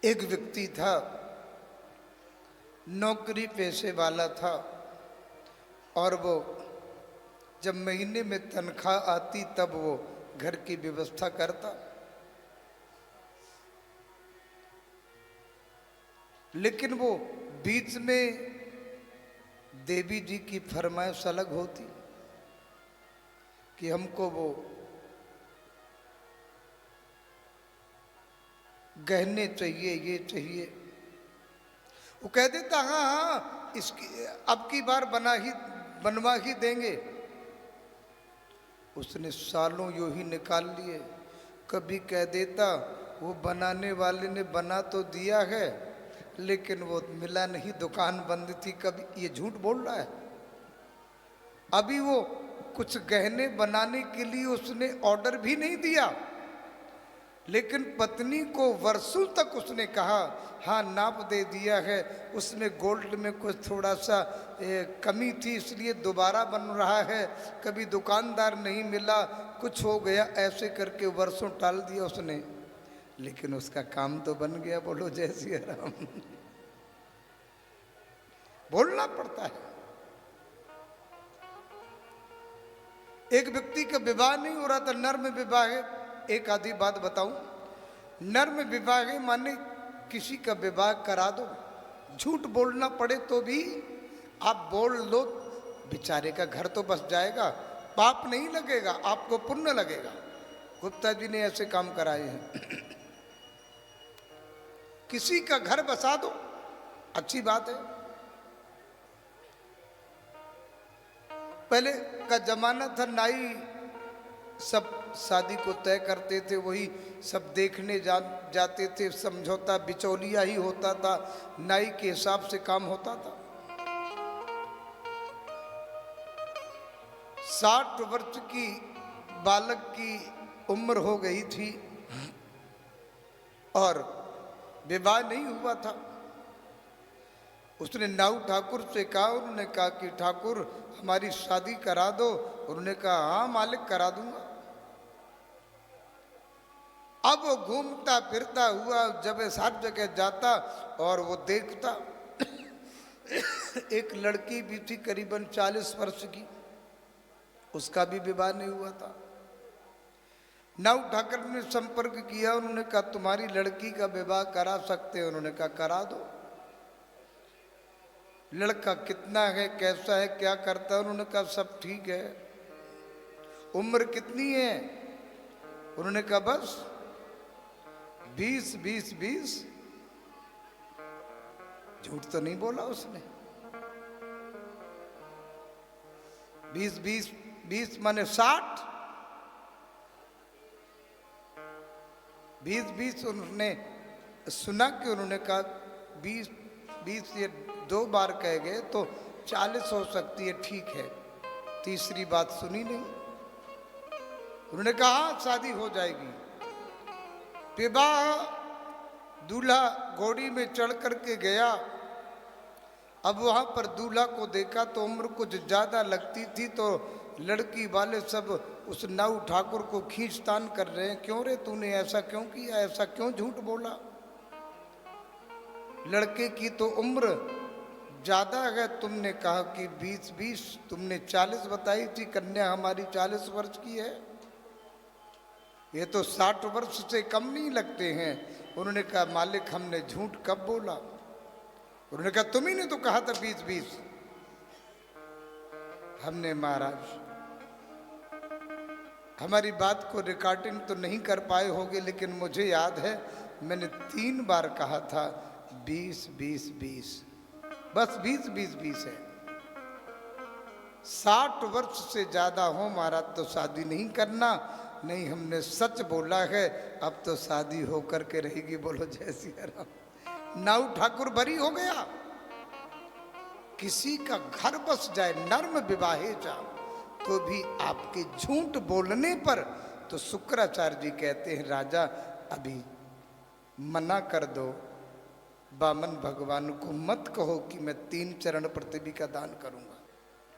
एक व्यक्ति था, नौकरी पेशे वाला था, और वो जब महीने में तनख्वाह आती तब वो घर की व्यवस्था करता। लेकिन वो बीच में देवी जी की फरमाइश अलग होती कि हमको वो गहने चाहिए, ये चाहिए। वो कह देता हाँ हाँ इसकी अब की बार बनवा ही देंगे। उसने सालों यूं ही निकाल लिए। कभी कह देता वो बनाने वाले ने बना तो दिया है लेकिन वो मिला नहीं, दुकान बंद थी। कभी ये झूठ बोल रहा है। अभी वो कुछ गहने बनाने के लिए उसने ऑर्डर भी नहीं दिया, लेकिन पत्नी को वर्षों तक उसने कहा हाँ नाप दे दिया है, उसमें गोल्ड में कुछ थोड़ा सा कमी थी इसलिए दोबारा बन रहा है, कभी दुकानदार नहीं मिला, कुछ हो गया, ऐसे करके वर्षों टाल दिया उसने। लेकिन उसका काम तो बन गया। बोलो जय सिया राम। बोलना पड़ता है। एक व्यक्ति का विवाह नहीं हो रहा था, नर्म विवाह है। एक आधी बात बताऊं, नर्म विवाह है माने किसी का विवाह करा दो, झूठ बोलना पड़े तो भी आप बोल लो, बेचारे का घर तो बस जाएगा, पाप नहीं लगेगा, आपको पुण्य लगेगा। गुप्ता जी ने ऐसे काम कराए हैं। किसी का घर बसा दो, अच्छी बात है। पहले का जमाना था, नाई सब शादी को तय करते थे, वही सब देखने जाते थे, समझौता बिचौलिया ही होता था, नाई के हिसाब से काम होता था। 60 वर्ष की बालक की उम्र हो गई थी और विवाह नहीं हुआ था। उसने नाऊ ठाकुर से कहा, उन्होंने कहा कि ठाकुर हमारी शादी करा दो। उन्होंने कहा हाँ मालिक करा दूंगा। अब वो घूमता फिरता हुआ जब हर जगह जाता और वो देखता एक लड़की भी थी करीबन 40 वर्ष की, उसका भी विवाह नहीं हुआ था। नाऊ ठाकुर ने संपर्क किया, उन्होंने कहा तुम्हारी लड़की का विवाह करा सकते हैं। उन्होंने कहा करा दो। लड़का कितना है, कैसा है, क्या करता है? उन्होंने कहा सब ठीक है। उम्र कितनी है? उन्होंने कहा बस 20। झूठ तो नहीं बोला उसने। 20 माने 60। 20 उन्होंने सुना कि उन्होंने कहा 20 ये 2 बार कह गए तो 40 हो सकती है, ठीक है। तीसरी बात सुनी नहीं। उन्होंने कहा हाँ शादी हो जाएगी। विवाह, दूल्हा घोड़ी में चढ़ करके गया। अब वहां पर दूल्हा को देखा तो उम्र कुछ ज्यादा लगती थी, तो लड़की वाले सब उस नाऊ ठाकुर को खींचतान कर रहे हैं, क्यों रे तूने ऐसा क्यों किया, ऐसा क्यों झूठ बोला? लड़के की तो उम्र ज्यादा है, तुमने कहा कि 20, तुमने 40 बताई थी, कन्या हमारी 40 वर्ष की है, ये तो 60 वर्ष से कम नहीं लगते हैं। उन्होंने कहा मालिक हमने झूठ कब बोला? उन्होंने कहा तुम ही ने तो कहा था 20। हमने महाराज हमारी बात को रिकॉर्डिंग तो नहीं कर पाए होंगे, लेकिन मुझे याद है मैंने 3 बार कहा था 20। बस 20 है। 60 वर्ष से ज्यादा हो महाराज तो शादी नहीं करना। नहीं, हमने सच बोला है, अब तो शादी होकर के रहेगी। बोलो जय सिया राम। नाऊ ठाकुर बरी हो गया। किसी का घर बस जाए, नर्म विवाहे जा, तो भी आपके झूठ बोलने पर तो शुक्राचार्य जी कहते हैं राजा अभी मना कर दो, वामन भगवान को मत कहो कि मैं 3 चरण पृथ्वी का दान करूंगा।